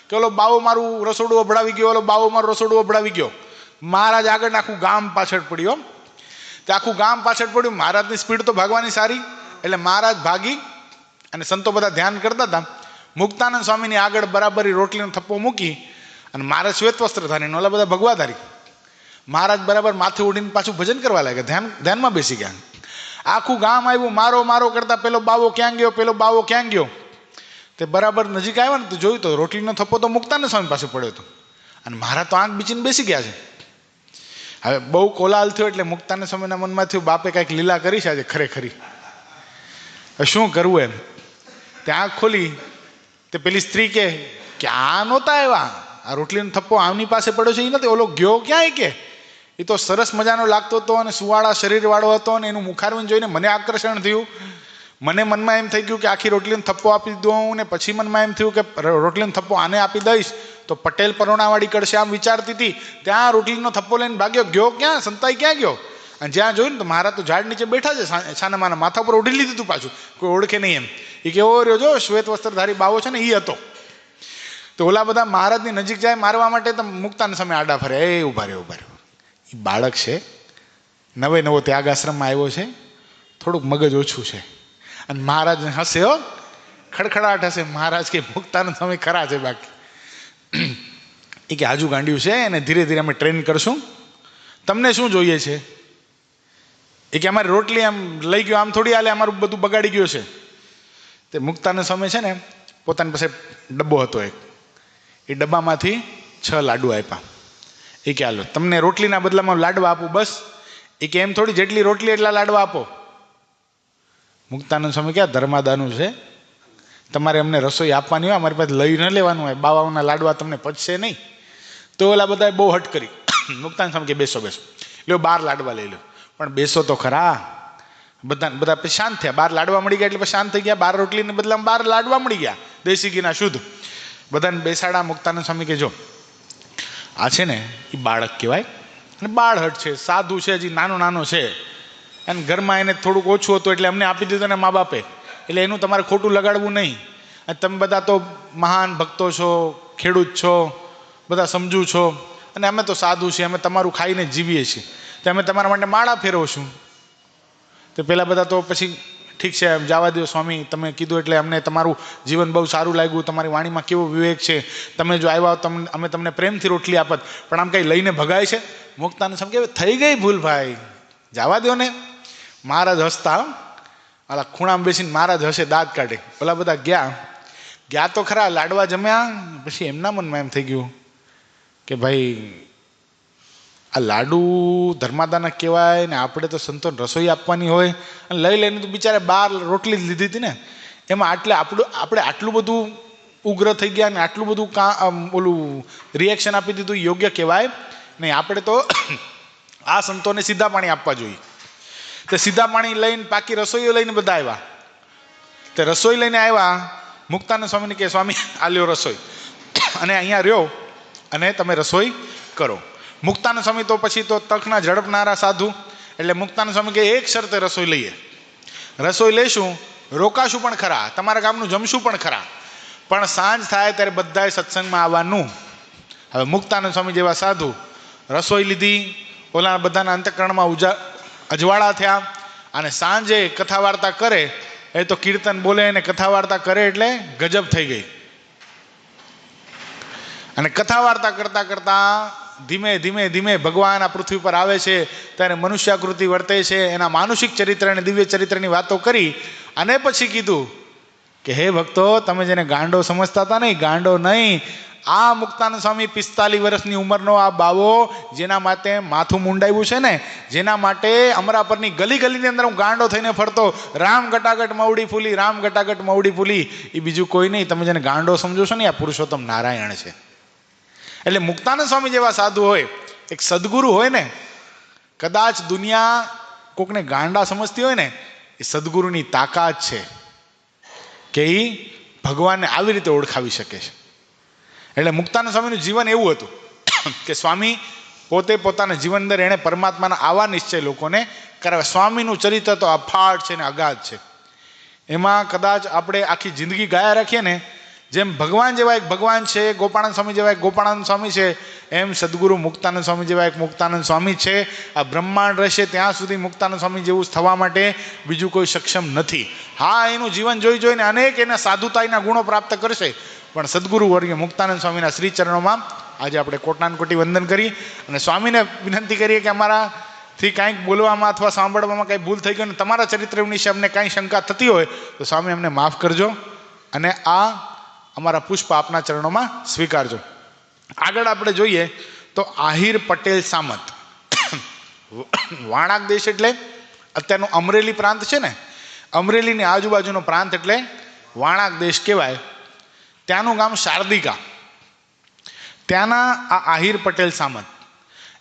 કે ઓલો બાવો મારું રસોડું અભડાવી ગયો, મહારાજ આગળ આખું ગામ પાછળ પડ્યું. તે આખું ગામ પાછળ પડ્યું. મહારાજની સ્પીડ તો ભાગવાની સારી, એટલે મહારાજ ભાગી અને સંતો બધા ધ્યાન કરતા હતા. મુક્તાનંદ સ્વામીની આગળ બરાબર રોટલીનો થપ્પો મૂકી અને મહારાજ શ્વેત વસ્ત્રધારી, ઓલા બધા ભગવાધારી. મહારાજ બરાબર માથે ઉડીને પાછું ભજન કરવા લાગ્યા, ધ્યાનમાં બેસી ગયા. આખું ગામ આવ્યું મારો કરતા પેલો બાવો ક્યાં ગયો. તે બરાબર નજીક આવ્યા ને તો જોયું તો રોટલીનો થપ્પો તો મુક્તાનંદ સ્વામી પાસે પડ્યો હતો, અને મહારાજ તો આંખ બીચીને બેસી ગયા છે. હવે બહુ કોલાહલ થયો એટલે મુક્તાનંદ સ્વામીના મનમાં થયું બાપે કાંઈક લીલા કરી છે આજે ખરેખરી, શું કરવું એમ. તે આંખ ખોલી તે પેલી સ્ત્રી કે આ નહોતા આવ્યા, આ રોટલીનો થપ્પો આમની પાસે પડ્યો છે એ નથી, ઓલો ગયો ક્યાંય કે એ તો સરસ મજાનો લાગતો હતો અને સુવાળા શરીરવાળો હતો, અને એનું મુખારવન જોઈને મને આકર્ષણ થયું. મને મનમાં એમ થઈ ગયું કે આખી રોટલીનો થપ્પો આપી દઉં, ને પછી મનમાં એમ થયું કે રોટલીનો થપ્પો આને આપી દઈશ તો પટેલ પરોણાવાળી કરશે, આમ વિચારતી હતી. ત્યાં રોટલીનો થપ્પો લઈને ભાગ્યો. ગયો ક્યાં? સંતાઈ ક્યાં ગયો? અને જ્યાં જોયું ને તો મહારાજ તો ઝાડ નીચે બેઠા છે, છાનામાના માથા ઉપર ઉડી લીધું હતું પાછું, કોઈ ઓળખે નહીં એમ. એ કેવો રહ્યો જો શ્વેત વસ્ત્રધારી બાવો છે ને એ હતો. તો ઓલા બધા મહારાજની નજીક જાય મારવા માટે તો મુક્તાનંદ સામે આડા ફરે, એ ઉભા રહ્યો. એ બાળક છે, નવો ત્યાગાશ્રમમાં આવ્યો છે, થોડુંક મગજ ઓછું છે. અને મહારાજ હસે, ખડખડાટ હશે. મહારાજ કે મુક્તાનંદ સ્વામી ખરા છે, બાકી એ કે આજુ ગાંડ્યું છે, અને ધીરે ધીરે અમે ટ્રેન કરશું. તમને શું જોઈએ છે? એ કે અમારી રોટલી આમ લઈ ગયો, આમ થોડી હાલે, અમારું બધું બગાડી ગયું છે. તે મુક્તાનંદ સ્વામી છે ને પોતાની પાસે ડબ્બો હતો એક, એ ડબ્બામાંથી 6 લાડુ આપ્યા. એ કે હાલો તમને રોટલીના બદલામાં લાડવા આપું બસ. એ કે એમ થોડી, જેટલી રોટલી એટલા લાડવા આપો. મુક્તાનંદ સ્વામી ક્યાં ધર્માદાનું છે, તમારે અમને રસોઈ આપવાની હોય, અમારી પાસે લઈ ન લેવાનું હોય, બાવાઓના લાડવા તમને પચશે નહીં. તો ઓલા બધાએ બહુ હટ કરી. મુક્તાનંદ સ્વામી કે બેસો લ્યો 12 લાડવા લઈ લો. પણ બેસો તો ખરા. બધા પછી શાંત થયા. 12 લાડવા મળી ગયા એટલે પછી શાંત થઈ ગયા. 12 રોટલીને બદલામાં 12 લાડવા મળી ગયા, દેશી ઘીના શુદ્ધ. બધાને બેસાડા. મુક્તાનંદ સ્વામી કે જો આ છે ને એ બાળક કહેવાય, અને બાળહટ છે, સાધુ છે, હજી નાનો છે, અને ઘરમાં એને થોડુંક ઓછું હતું એટલે અમને આપી દીધું ને મા બાપે, એટલે એનું તમારે ખોટું લગાડવું નહીં. અને તમે બધા તો મહાન ભક્તો છો, ખેડૂત છો, બધા સમજુ છો, અને અમે તો સાધુ છીએ, અમે તમારું ખાઈને જીવીએ છીએ. તે અમે તમારા માટે માળા ફેરવશું. તો પેલા બધા તો પછી ઠીક છે એમ જવા દો સ્વામી, તમે કીધું એટલે અમને તમારું જીવન બહુ સારું લાગ્યું, તમારી વાણીમાં કેવો વિવેક છે, તમે જો આવ્યા હો અમે તમને પ્રેમથી રોટલી આપત, પણ આમ કંઈ લઈને ભગાય છે. મુક્તાનંદ સ્વામી કે થઈ ગઈ ભૂલ ભાઈ, જવા દો ને. મહારાજ હસતા, આલા ખૂણામાં બેસીને મહારાજ હશે, દાંત કાઢે. પેલા બધા ગયા તો ખરા, લાડવા જમ્યા. પછી એમના મનમાં એમ થઈ ગયું કે ભાઈ આ લાડુ ધર્માદાના કહેવાય ને, આપણે તો સંતોને રસોઈ આપવાની હોય, અને લઈ લઈને તો બિચારે 12 રોટલી જ લીધી હતી ને, એમાં આપણે આટલું બધું ઉગ્ર થઈ ગયા ને આટલું બધું ઓલું રિએક્શન આપી દીધું, યોગ્ય કહેવાય નહીં. આપણે તો આ સંતોને સીધા પાણી આપવા જોઈએ. તે સીધા પાણી લઈને પાકી રસોઈઓ લઈને બધા આવ્યા. તે રસોઈ લઈને આવ્યા. મુક્તાનંદ સ્વામીને કહે સ્વામી આ લ્યો રસોઈ, અને અહીંયા રહ્યો અને તમે રસોઈ કરો. મુક્તાનંદ સ્વામી તો પછી તો તખના ઝડપનારા સાધુ, એટલે મુક્તાનંદ સ્વામી કે એક શરતે રસોઈ લઈએ, રસોઈ લઈશું, રોકાશું પણ ખરા, તમારા ગામનું જમશું પણ ખરા, પણ સાંજ થાય ત્યારે બધાએ સત્સંગમાં આવવાનું. હવે મુક્તાનંદ સ્વામી જેવા સાધુ રસોઈ લીધી, ઓલા બધાના અંતઃકરણમાં અજવાળા થયા, અને સાંજે કથા વાર્તા કરે, એ તો કીર્તન બોલે અને કથા વાર્તા કરે એટલે ગજબ થઈ ગઈ. અને કથા વાર્તા કરતા કરતા ધીમે ધીમે ધીમે ભગવાન આ પૃથ્વી પર આવે છે, ત્યારે મનુષ્યાકૃતિ વર્તે છે, એના માનુષિક ચરિત્ર અને દિવ્ય ચરિત્રની વાતો કરી, અને પછી કીધું કે હે ભક્તો, તમે જેને ગાંડો સમજતા હતા નહીં, ગાંડો નહીં, આ મુક્તાનંદ સ્વામી 45 વર્ષની ઉંમરનો આ બાવો, જેના માટે માથું મુંડાવ્યું છે ને, જેના માટે અમરાપરની ગલી ગલીની અંદર હું ગાંડો થઈને ફરતો, રામ ગટાગટ મવડી ફૂલી, રામ ગટાગટ મવડી ફૂલી, એ બીજું કોઈ નહીં, તમે જેને ગાંડો સમજો છો ને, આ પુરુષોત્તમ નારાયણ છે. એટલે મુક્તાનંદ સ્વામી જેવા સાધુ હોય, એક સદગુરુ હોય ને, કદાચ દુનિયા કોકને ગાંડા સમજતી હોય ને, એ સદગુરુની તાકાત છે કે એ ભગવાનને આવી રીતે ઓળખાવી શકે છે. એટલે મુક્તાનંદ સ્વામીનું જીવન એવું હતું કે સ્વામી પોતે પોતાના જીવન અંદર એણે પરમાત્માના આવા નિશ્ચય લોકોને કરાવે. સ્વામીનું ચરિત્ર તો અફાટ છે ને અગાધ છે, એમાં કદાચ આપણે આખી જિંદગી ગાયા રાખીએ ને, જેમ ભગવાન જેવા એક ભગવાન છે, ગોપાળાનંદ સ્વામી જેવા એક ગોપાળાનંદ સ્વામી છે, એમ સદગુરુ મુક્તાનંદ સ્વામી જેવા એક મુક્તાનંદ સ્વામી છે. આ બ્રહ્માંડ રહેશે ત્યાં સુધી મુક્તાનંદ સ્વામી જેવું થવા માટે બીજું કોઈ સક્ષમ નથી. હા, એનું જીવન જોઈ જોઈને અનેક એના સાધુતાઈના ગુણો પ્રાપ્ત કરશે, પણ સદગુરુ વર્ય મુક્તાનંદ સ્વામીના શ્રી ચરણોમાં આજે આપણે કોટાનકોટી વંદન કરી અને સ્વામીને વિનંતી કરીએ કે અમારાથી કાંઈક બોલવામાં અથવા સાંભળવામાં કાંઈ ભૂલ થઈ ગઈ અને તમારા ચરિત્ર વિશે અમને કાંઈ શંકા થતી હોય તો સ્વામી અમને માફ કરજો, અને આ અમારા પુષ્પ આપના ચરણોમાં સ્વીકારજો. આગળ આપણે જોઈએ તો આહિર પટેલ સામત, વાણાક દેશ એટલે અત્યારનું અમરેલી પ્રાંત છે ને, અમરેલીની આજુબાજુનો પ્રાંત એટલે વાણાક દેશ કહેવાય. ત્યાંનું ગામ શારદિકા, ત્યાંના આ આહિર પટેલ સામત,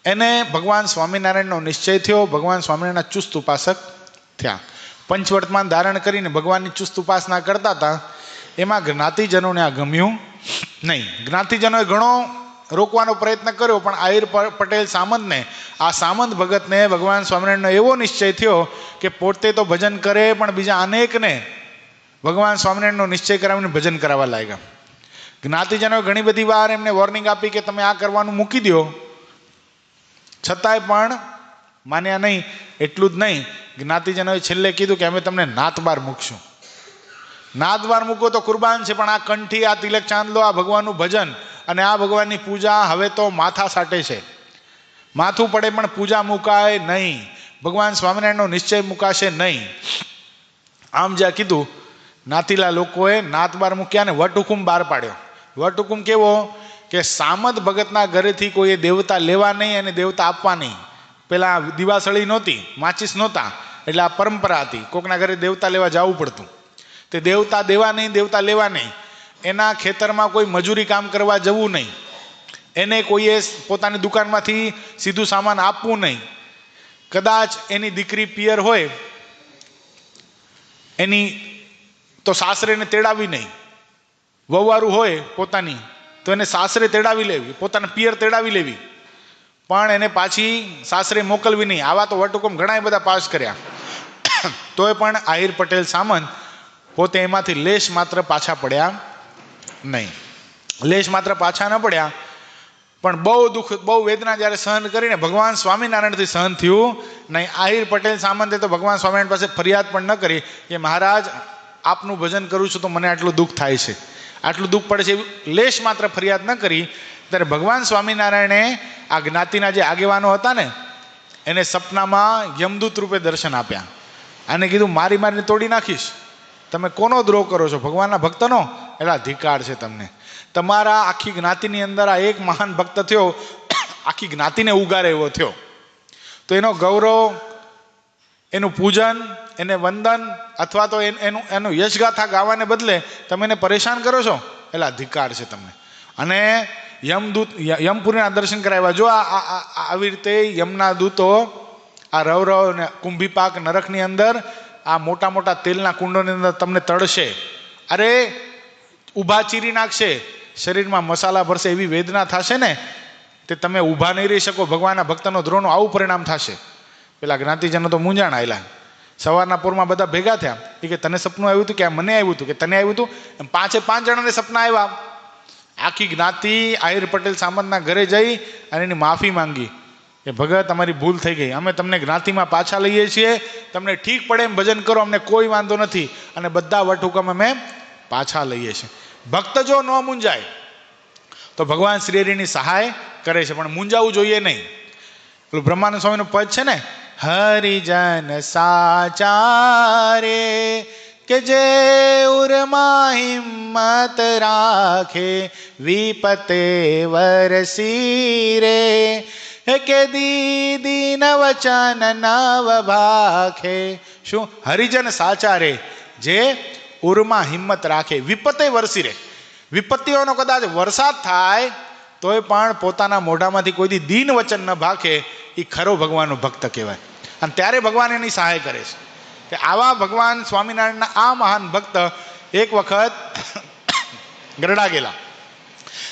એને ભગવાન સ્વામિનારાયણનો નિશ્ચય થયો, ભગવાન સ્વામિનારાયણના ચુસ્ત ઉપાસક થયા. પંચવર્તમાન ધારણ કરીને ભગવાનની ચુસ્ત ઉપાસના કરતા હતા. એમાં જ્ઞાતિજનોને આ ગમ્યું નહીં. જ્ઞાતિજનોએ ઘણો રોકવાનો પ્રયત્ન કર્યો, પણ આહિર પટેલ સામંતને, આ સામંત ભગતને ભગવાન સ્વામિનારાયણનો એવો નિશ્ચય થયો કે પોતે તો ભજન કરે, પણ બીજા અનેકને ભગવાન સ્વામિનારાયણનો નિશ્ચય કરાવીને ભજન કરાવવા લાગ્યા. જ્ઞાતિજનોએ ઘણી બધી વાર એમને વોર્નિંગ આપી કે તમે આ કરવાનું મૂકી દો, છતાંય પણ માન્યા નહીં. એટલું જ નહીં, જ્ઞાતિજનોએ છેલ્લે કીધું કે અમે તમને નાતબાર મૂકશું. નાતબાર મૂકો તો કુરબાન છે, પણ આ કંઠી, આ તિલક ચાંદલો, આ ભગવાનનું ભજન અને આ ભગવાનની પૂજા હવે તો માથા સાટે છે. માથું પડે પણ પૂજા મુકાય નહીં, ભગવાન સ્વામિનારાયણનો નિશ્ચય મુકાશે નહીં. આમ જ્યાં કીધું, નાતીલા લોકોએ નાતબાર મૂક્યા ને વટહુકુમ બહાર પાડ્યો. વટહુકુમ કેવો કે સામંત ભગતના ઘરેથી કોઈએ દેવતા લેવા નહીં અને દેવતા આપવા નહીં. પેલા દિવાસળી નહોતી, માચીસ નહોતા, એટલે આ પરંપરા હતી, કોકના ઘરે દેવતા લેવા જવું પડતું. તે દેવતા દેવા નહીં, દેવતા લેવા નહીં. એના ખેતરમાં કોઈ મજૂરી કામ કરવા જવું નહીં, એને કોઈએ પોતાની દુકાનમાંથી સીધું સામાન આપવું નહીં. કદાચ એની દીકરી પિયર હોય, એની તો સાસરેને તેડાવી નહીં. વહુવારું હોય પોતાની તો એને સાસરે તેડાવી લેવી, પોતાના પિયર તેડાવી લેવી, પણ એને પાછી સાસરે મોકલવી નહીં. આવા તો વટહુકમ ઘણા બધા પાસ કર્યા, તોય પણ આહિર પટેલ સામંત પોતે એમાંથી લેશ માત્ર પાછા પડ્યા નહીં. લેશ માત્ર પાછા ન પડ્યા. પણ બહુ દુઃખ બહુ વેદના જ્યારે સહન કરીને ભગવાન સ્વામિનારાયણથી સહન થયું નહીં. આહિર પટેલ સામંતે તો ભગવાન સ્વામિનારાયણ પાસે ફરિયાદ પણ ન કરી કે મહારાજ આપનું ભજન કરું છું તો મને આટલું દુઃખ થાય છે, આટલું દુઃખ પડે છે, એવી લેશ માત્ર ફરિયાદ ન કરી. ત્યારે ભગવાન સ્વામિનારાયણે આ જ્ઞાતિના જે આગેવાનો હતા ને એને સપનામાં યમદૂત રૂપે દર્શન આપ્યા અને કીધું મારી મારીને તોડી નાખીશ, તમે કોનો દ્રોહ કરો છો? ભગવાનના ભક્તનો. એટલે ધિકાર છે તમને, તમારા આખી જ્ઞાતિની અંદર આ એક મહાન ભક્ત થયો, આખી જ્ઞાતિને ઉગારે એવો થયો, તો એનો ગૌરવ, એનું પૂજન, એને વંદન અથવા તો એનું યશગાથા ગાવાને બદલે તમે એને પરેશાન કરો છો, એટલે અધિકાર છે તમને. અને યમદૂત યમપુરીના દર્શન કરાવ્યા. જો આવી રીતે યમના દૂતો આ રવરવ ને કુંભીપાક નરકની અંદર આ મોટા મોટા તેલના કુંડોની અંદર તમને તળશે, અરે ઊભા ચીરી નાખશે, શરીરમાં મસાલા ભરશે, એવી વેદના થશે ને તે તમે ઊભા નહીં રહી શકો. ભગવાનના ભક્તનો દ્રોહનું આવું પરિણામ થશે. પેલા જ્ઞાતિજનો તો મૂંઝાણ આવેલા. સવારના પોરમાં બધા ભેગા થયા કે તને સપનું આવ્યું હતું કે મને આવ્યું હતું કે તને આવ્યું હતું? એમ 5 જણાને સપના આવ્યા. આખી જ્ઞાતિ આહિર પટેલ સામંતના ઘરે જઈ અને એની માફી માંગી કે ભગત અમારી ભૂલ થઈ ગઈ, અમે તમને જ્ઞાતિમાં પાછા લઈએ છીએ, તમને ઠીક પડે એમ ભજન કરો, અમને કોઈ વાંધો નથી, અને બધા વટહુકમ અમે પાછા લઈએ છીએ. ભક્ત જો ન મૂંઝાય તો ભગવાન શ્રી હરિની સહાય કરે છે, પણ મૂંઝાવું જોઈએ નહીં. પેલું બ્રહ્માનંદ સ્વામીનું પદ છે ને, હરિજન સાચારે કે જે ઉરમાં હિંમત રાખે, વિપતે વરસી રે કે દીદી ન વચન નવ ભાખે. શું? હરિજન સાચા રે, જે ઉરમાં હિંમત રાખે, વિપતે વરસી રે. વિપત્તિઓનો કદાચ વરસાદ થાય તોય પણ પોતાના મોઢામાંથી કોઈ દી દીન વચન ન ભાખે, એ ખરો ભગવાનનો ભક્ત કહેવાય. અને ત્યારે ભગવાન એની સહાય કરે છે. કે આવા ભગવાન સ્વામિનારાયણના આ મહાન ભક્ત એક વખત ગરડા ગયેલા.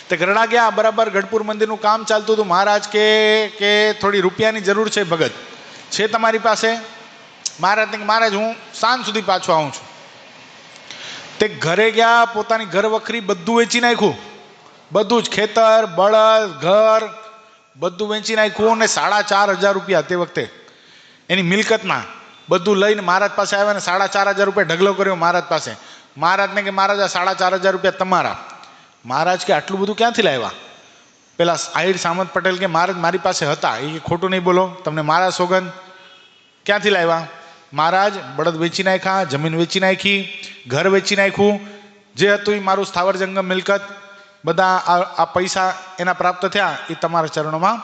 તે ગરડા ગયા, બરાબર ગઢપુર મંદિરનું કામ ચાલતું હતું. મહારાજ કે થોડી રૂપિયાની જરૂર છે ભગત, છે તમારી પાસે? મહારાજ કે મહારાજ હું સાંજ સુધી પાછો આવું છું. તે ઘરે ગયા, પોતાની ઘર વખરી બધું વેચી નાખ્યું, બધું જ, ખેતર, બળદ, ઘર બધું વેચી નાખ્યું, અને 4,500 રૂપિયા તે વખતે એની મિલકતમાં બધું લઈને મહારાજ પાસે આવ્યા ને 4,500 રૂપિયા ઢગલો કર્યો મહારાજ પાસે. મહારાજને કે મહારાજ આ 4,500 રૂપિયા તમારા. મહારાજ કે આટલું બધું ક્યાંથી લાવ્યા? પેલા આહિર સામંત પટેલ કે મહારાજ મારી પાસે હતા. એ ખોટું નહીં બોલો, તમને મારા સોગંદ. ક્યાંથી લાવ્યા? મહારાજ બળદ વેચી નાખ્યા, જમીન વેચી નાખી, ઘર વેચી નાખ્યું, જે હતું એ મારું સ્થાવર જંગમ મિલકત, બધા આ પૈસા એના પ્રાપ્ત થયા એ તમારા ચરણોમાં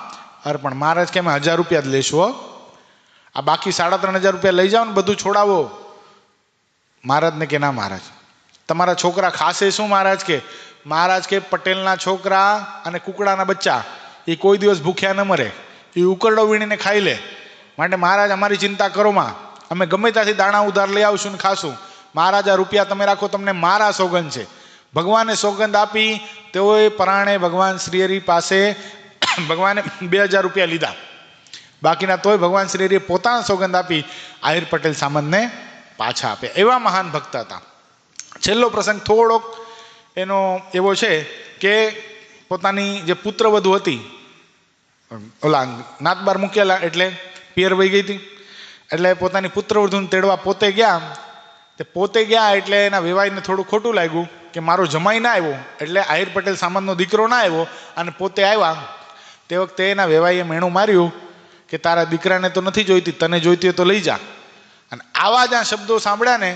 અર્પણ. મહારાજ કે અમે 1000 રૂપિયા જ લઈશું, આ બાકી 3,500 રૂપિયા લઈ જાઓ ને બધું છોડાવો. મહારાજને કે ના મહારાજ, તમારા છોકરા ખાશે શું? મહારાજ કે પટેલના છોકરા અને કુકડાના બચ્ચા એ કોઈ દિવસ ભૂખ્યા ન મરે, એ ઉકરડો વીણીને ખાઈ લે. માટે મહારાજ અમારી ચિંતા કરો માં, અમે ગમે ત્યાંથી દાણા ઉધાર લઈ આવશું ને ખાશું. મહારાજ આ રૂપિયા તમે રાખો, તમને મારા સોગંદ છે. ભગવાને સોગંદ આપી, તેઓએ પરાણે ભગવાન શ્રી હરિ પાસે ભગવાને 2,000 રૂપિયા લીધા, બાકીના તોય ભગવાન શ્રી હરિએ પોતાના સોગંદ આપી આહિર પટેલ સામંતને પાછા આપ્યા. એવા મહાન ભક્ત હતા. છેલ્લો પ્રસંગ થોડોક એનો એવો છે કે પોતાની જે પુત્રવધુ હતી, ઓલા નાતબાર મૂકેલા એટલે પિયર વહી ગઈ હતી, એટલે પોતાની પુત્રવધુને તેડવા પોતે ગયા એટલે એના વેવાઈને થોડું ખોટું લાગ્યું કે મારો જમાઈ ના આવ્યો, એટલે આહિર પટેલ સામંતનો દીકરો ના આવ્યો અને પોતે આવ્યા. તે વખતે એના વેવાઈએ મેણું માર્યું કે તારા દીકરાને તો નથી જોઈતી, તને જોઈતી હોય તો લઈ જા. અને આવા જ આ શબ્દો સાંભળ્યા ને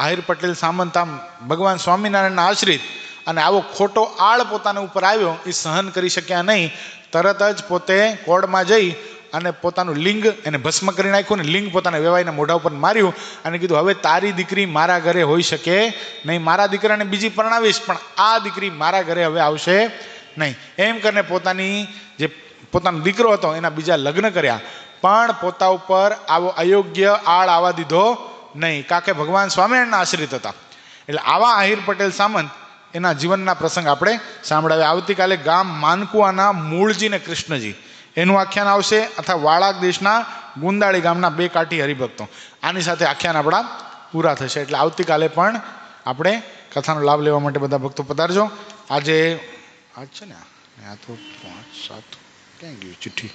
આહિર પટેલ સામંત આમ ભગવાન સ્વામિનારાયણના આશ્રિત, અને આવો ખોટો આળ પોતાના ઉપર આવ્યો એ સહન કરી શક્યા નહીં. તરત જ પોતે કોર્ટમાં જઈ અને પોતાનું લિંગ એને ભસ્મ કરી નાખ્યું ને લિંગ પોતાના વેવાઈના મોઢા ઉપર માર્યું અને કીધું હવે તારી દીકરી મારા ઘરે હોઈ શકે નહીં, મારા દીકરાને બીજી પરણાવીશ પણ આ દીકરી મારા ઘરે હવે આવશે નહીં. એમ કરીને પોતાનો દીકરો હતો એના બીજા લગ્ન કર્યા, પણ પોતા ઉપર આવો અયોગ્ય આળ આવવા દીધો નહીં, કારણ કે ભગવાન સ્વામિનારાયણના આશ્રિત હતા. એટલે આવા આહિર પટેલ સામંત એના જીવનના પ્રસંગ આપણે સાંભળાવ્યા. આવતીકાલે ગામ માનકુવાના મૂળજી ને કૃષ્ણજી એનું આખ્યાન આવશે, અથવા વાળાક દેશના ગુંદાળી ગામના 2 કાઠી હરિભક્તો. આની સાથે આખ્યાન આપણા પૂરા થશે. એટલે આવતીકાલે પણ આપણે કથાનો લાભ લેવા માટે બધા ભક્તો પધારજો. આજ છે ને આ તો 5 7 ક્યાં ગયું ચિઠ્ઠી?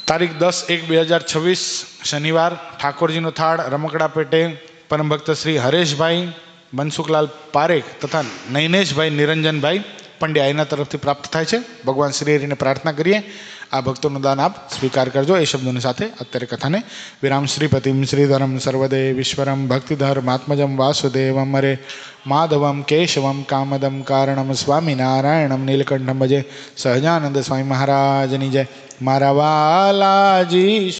તારીખ 10/1/2026 શનિવાર ઠાકોરજીનો થાળ રમકડા પેટે પરમ ભક્ત શ્રી હરેશભાઈ મનસુખલાલ પારેખ તથા નૈનેશભાઈ નિરંજનભાઈ પંડ્યા એના તરફથી પ્રાપ્ત થાય છે. ભગવાન શ્રી હરિને પ્રાર્થના કરીએ આ ભક્તોનું દાન આપ સ્વીકાર કરજો. એ શબ્દોની સાથે અત્યારે કથાને વિરામ. શ્રીપતિમ શ્રીધરમ સર્વદેવીશ્વરમ ભક્તિધર્માત્મજમ વાસુદેવમ હરે માધવમ કેશવમ કામદમ કારણમ સ્વામિનારાયણમ નીલકંઠમ ભજે. સહજાનંદ સ્વામી મહારાજની જય. મારા વાલાજી